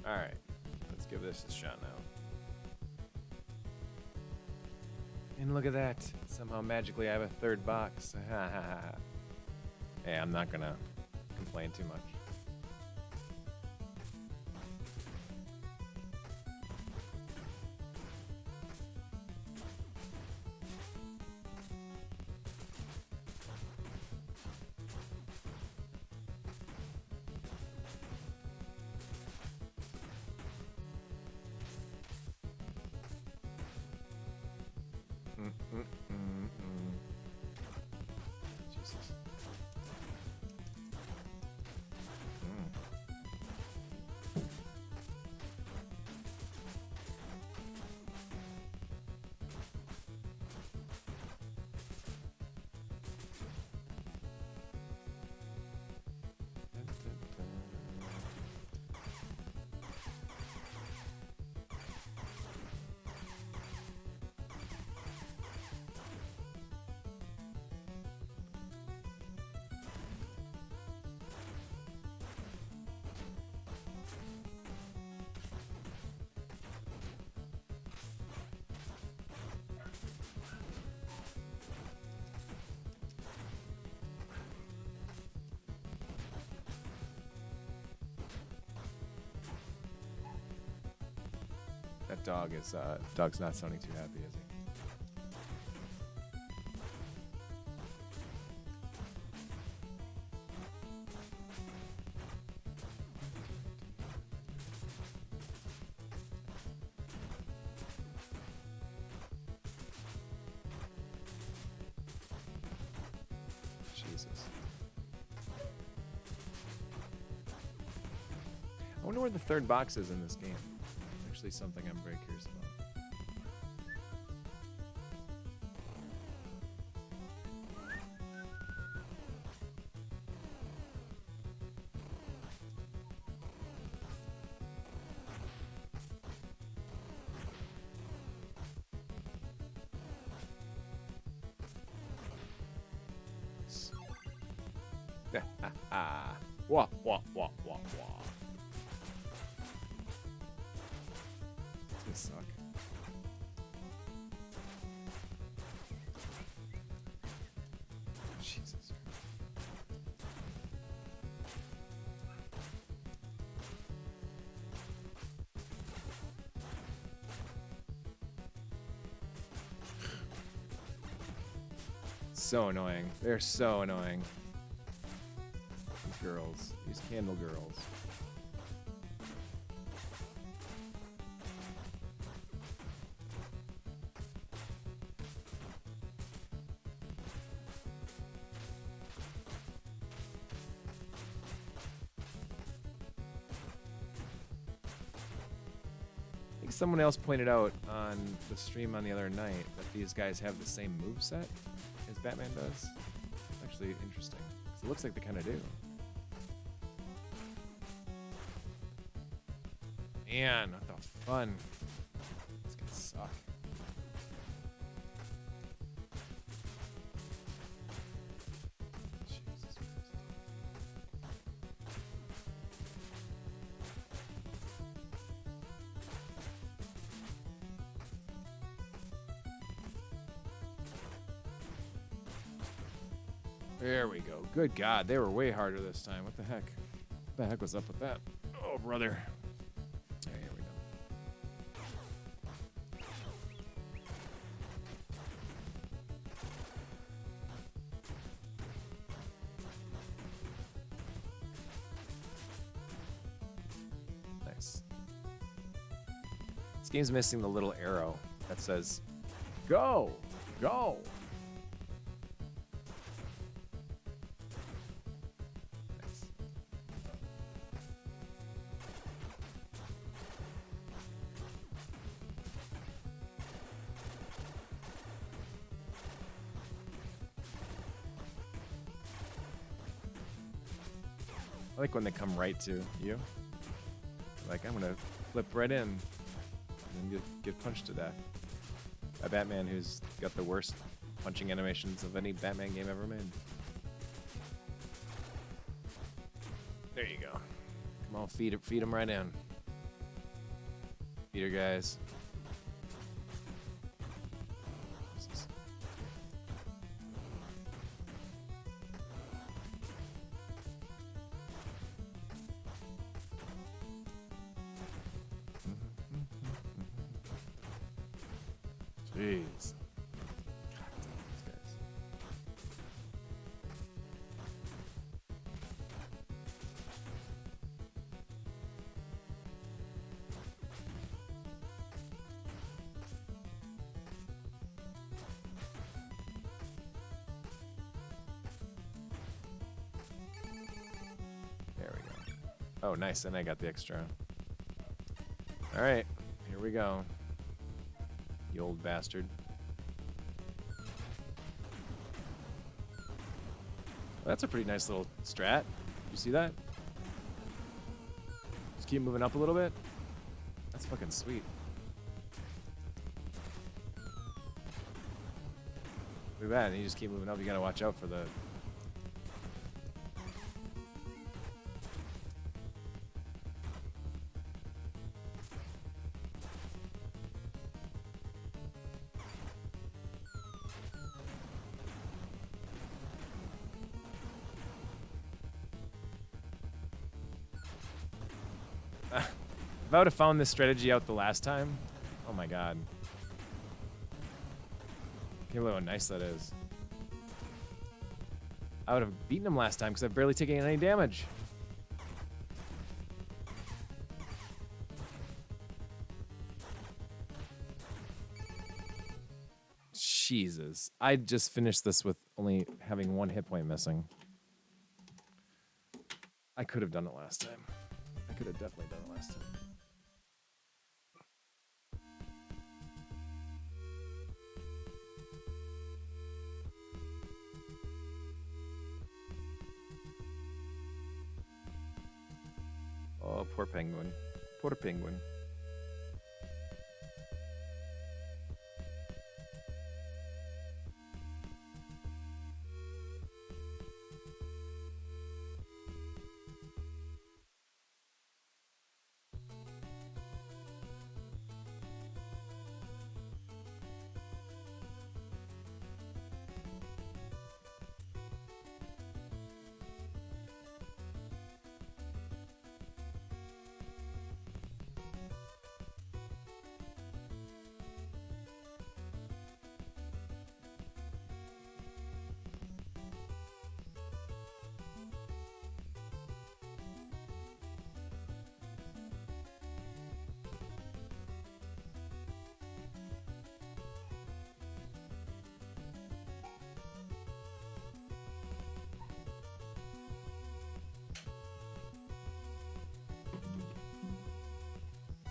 Alright, let's give this a shot now. And look at that. Somehow magically I have a third box. Hey, I'm not gonna complain too much. Jesus. That dog is, dog's not sounding too happy, is he? Jesus. I wonder where the third box is in this game. Actually something I'm very curious about. Wah, wah, wah, wah, wah. It's gonna suck. Jesus. So annoying. They're so annoying. These girls. These candle girls. I think someone else pointed out on the stream on the other night that these guys have the same moveset as Batman does. It's actually interesting. 'Cause it looks like they kind of do. Man, what the fun. It's gonna suck. Jesus Christ. There we go. Good God, they were way harder this time. What the heck? What the heck was up with that? Oh, brother. There, here we go. Nice. This game's missing the little arrow that says, go, go. Nice. I like when they come right to you. Like, I'm gonna flip right in and get punched to death. by Batman, who's got the worst punching animations of any Batman game ever made. There you go. Come on, feed him right in. Feed her, guys. Jeez. God damn these guys. There we go. Oh, nice. And I got the extra. All right. Here we go. You old bastard. Well, that's a pretty nice little strat. You see that? Just keep moving up a little bit. That's fucking sweet. Look at that, and you just keep moving up. You gotta watch out for the... If I would have found this strategy out the last time, oh my god. Can't believe how nice that is. I would have beaten him last time because I've barely taken any damage. Jesus. I just finished this with only having 1 hit point missing. I could have done it last time. I could have definitely done it last time. Oh, poor penguin. Poor penguin.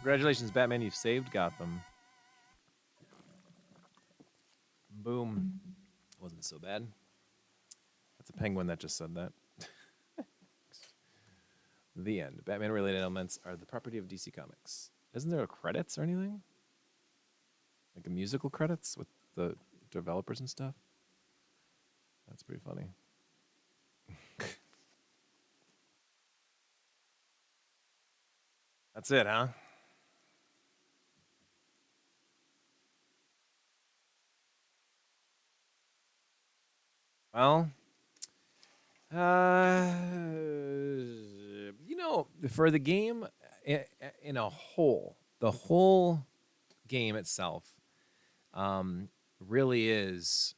Congratulations, Batman, you've saved Gotham. Boom. Wasn't so bad. That's a penguin that just said that. The end. Batman-related elements are the property of DC Comics. Isn't there a credits or anything? Like a musical credits with the developers and stuff? That's pretty funny. That's it, huh? Well, you know, for the game in a whole, the whole game itself really is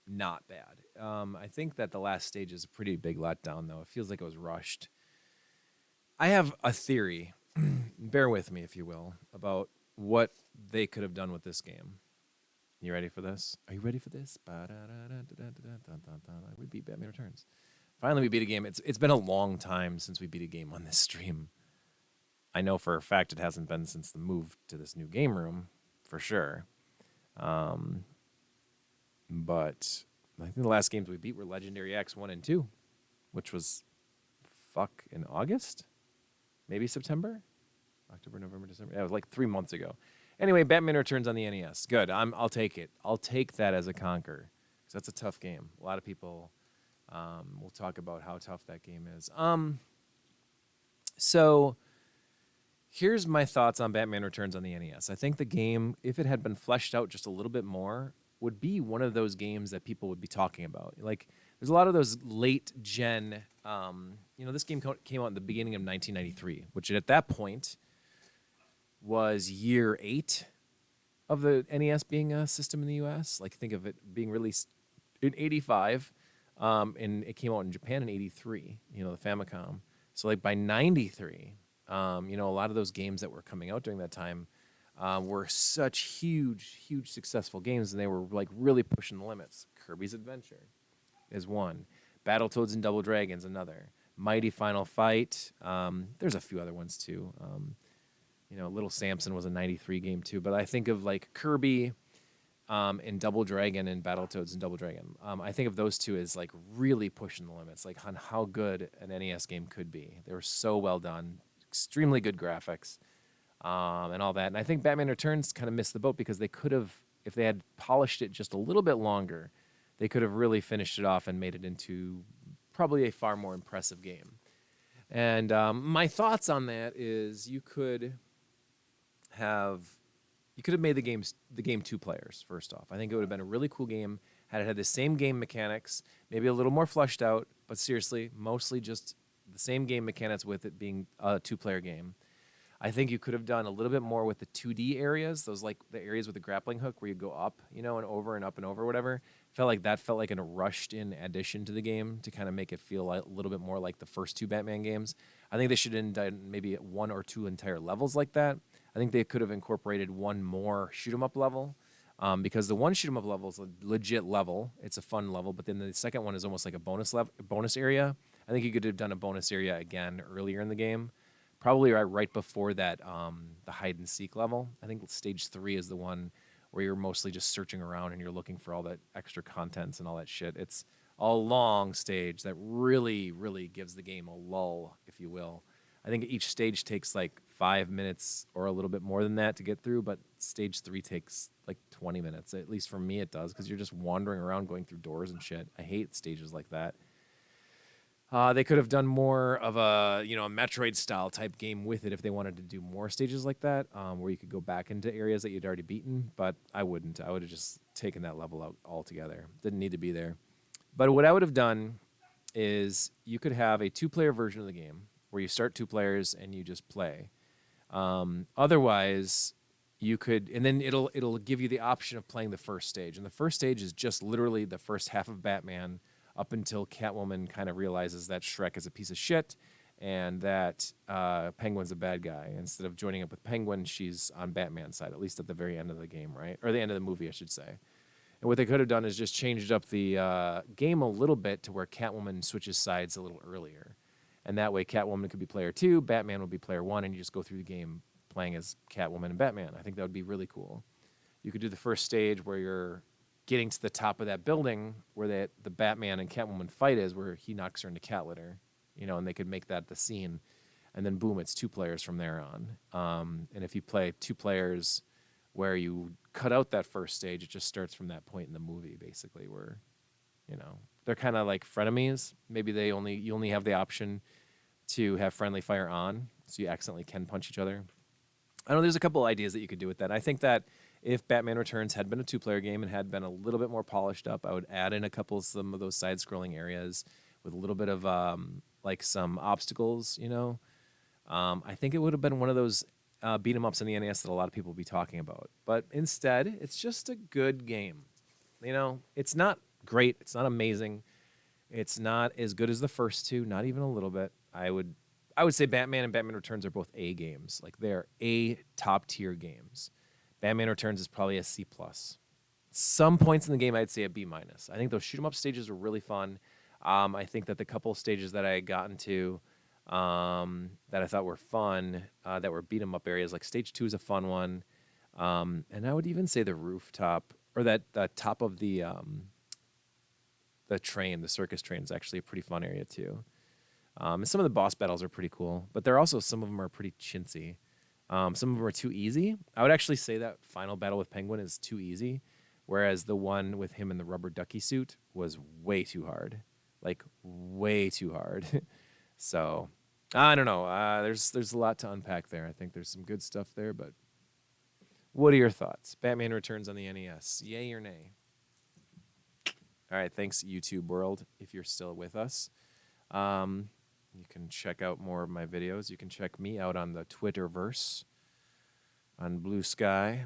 not bad. I think that the last stage is a pretty big letdown, though. It feels like it was rushed. I have a theory, bear with me if you will, about what they could have done with this game. You ready for this? Are you ready for this? We beat Batman Returns. Finally, we beat a game. It's been a long time since we beat a game on this stream. I know for a fact it hasn't been since the move to this new game room, for sure. But I think the last games we beat were Legendary X 1 and 2, which was in August? Maybe September? October, November, December. Yeah, it was like 3 months ago. Anyway, Batman Returns on the NES. Good. I'll take it. I'll take that as a conquer. 'Cause that's a tough game. A lot of people will talk about how tough that game is. So here's my thoughts on Batman Returns on the NES. I think the game, if it had been fleshed out just a little bit more, would be one of those games that people would be talking about. Like, there's a lot of those late gen. This game came out in the beginning of 1993, which at that point was year 8 of the NES being a system in the U.S. Like, think of it being released in '85, and it came out in Japan in '83. The Famicom. So, like, by '93, a lot of those games that were coming out during that time were such huge successful games, and they were like really pushing the limits. Kirby's Adventure is one. Battletoads and Double Dragons another. Mighty Final Fight. There's a few other ones too. Little Samson was a '93 game too. But I think of like Kirby and Double Dragon and Battletoads and Double Dragon. I think of those two as like really pushing the limits, like on how good an NES game could be. They were so well done, extremely good graphics, and all that. And I think Batman Returns kind of missed the boat because they could have, if they had polished it just a little bit longer, they could have really finished it off and made it into probably a far more impressive game. And my thoughts on that is you could have made the game 2 players. First off, I think it would have been a really cool game had it had the same game mechanics, maybe a little more fleshed out, but seriously, mostly just the same game mechanics with it being a 2-player game. I think you could have done a little bit more with the 2D areas, those like the areas with the grappling hook where you go up, and over and up and over, whatever. Felt like a rushed in addition to the game to kind of make it feel a little bit more like the first 2 Batman games. I think they should have done maybe 1 or 2 entire levels like that. I think they could have incorporated one more shoot 'em up level, because the one shoot 'em up level is a legit level. It's a fun level, but then the second one is almost like a bonus area. I think you could have done a bonus area again earlier in the game. Probably right before that, the hide and seek level. I think stage 3 is the one where you're mostly just searching around and you're looking for all that extra contents and all that shit. It's a long stage that really, really gives the game a lull, if you will. I think each stage takes like 5 minutes or a little bit more than that to get through, but stage 3 takes like 20 minutes. At least for me it does, because you're just wandering around going through doors and shit. I hate stages like that. They could have done more of a Metroid-style type game with it if they wanted to do more stages like that, where you could go back into areas that you'd already beaten, but I wouldn't. I would have just taken that level out altogether. Didn't need to be there. But what I would have done is you could have a 2-player version of the game where you start 2 players and you just play. Otherwise, you could, and then it'll give you the option of playing the first stage. And the first stage is just literally the first half of Batman up until Catwoman kind of realizes that Shrek is a piece of shit and that Penguin's a bad guy. Instead of joining up with Penguin, she's on Batman's side, at least at the very end of the game, right? Or the end of the movie, I should say. And what they could have done is just changed up the game a little bit to where Catwoman switches sides a little earlier. And that way Catwoman could be player 2, Batman would be player 1, and you just go through the game playing as Catwoman and Batman. I think that would be really cool. You could do the first stage where you're getting to the top of that building where the Batman and Catwoman fight is, where he knocks her into cat litter, and they could make that the scene. And then boom, it's 2 players from there on. And if you play 2 players where you cut out that first stage, it just starts from that point in the movie, basically, where, they're kind of like frenemies. Maybe you only have the option to have friendly fire on, so you accidentally can punch each other. I know there's a couple ideas that you could do with that. I think that if Batman Returns had been a 2-player game and had been a little bit more polished up, I would add in some of those side-scrolling areas with a little bit of like some obstacles. I think it would have been one of those beat 'em ups in the NES that a lot of people would be talking about. But instead, it's just a good game. It's not great. It's not amazing. It's not as good as the first 2, not even a little bit. I would say Batman and Batman Returns are both A games. Like, they're A top-tier games. Batman Returns is probably a C+. Some points in the game, I'd say a B-. I think those shoot-'em-up stages were really fun. I think that the couple stages that I had gotten to that I thought were fun, that were beat-'em-up areas, like stage 2 is a fun one. And I would even say the rooftop, or the top of the train, the circus train, is actually a pretty fun area too. And some of the boss battles are pretty cool, but some of them are pretty chintzy. Some of them are too easy. I would actually say that final battle with Penguin is too easy, whereas the one with him in the rubber ducky suit was way too hard, like way too hard. So I don't know. There's a lot to unpack there. I think there's some good stuff there, but what are your thoughts? Batman Returns on the NES, yay or nay? All right, thanks YouTube world if you're still with us. You can check out more of my videos. You can check me out on the Twitterverse, on Blue Sky,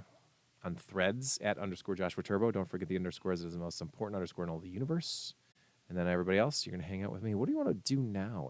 on Threads @_Joshua Turbo. Don't forget the underscores is the most important underscore in all the universe. And then everybody else, you're going to hang out with me. What do you want to do now?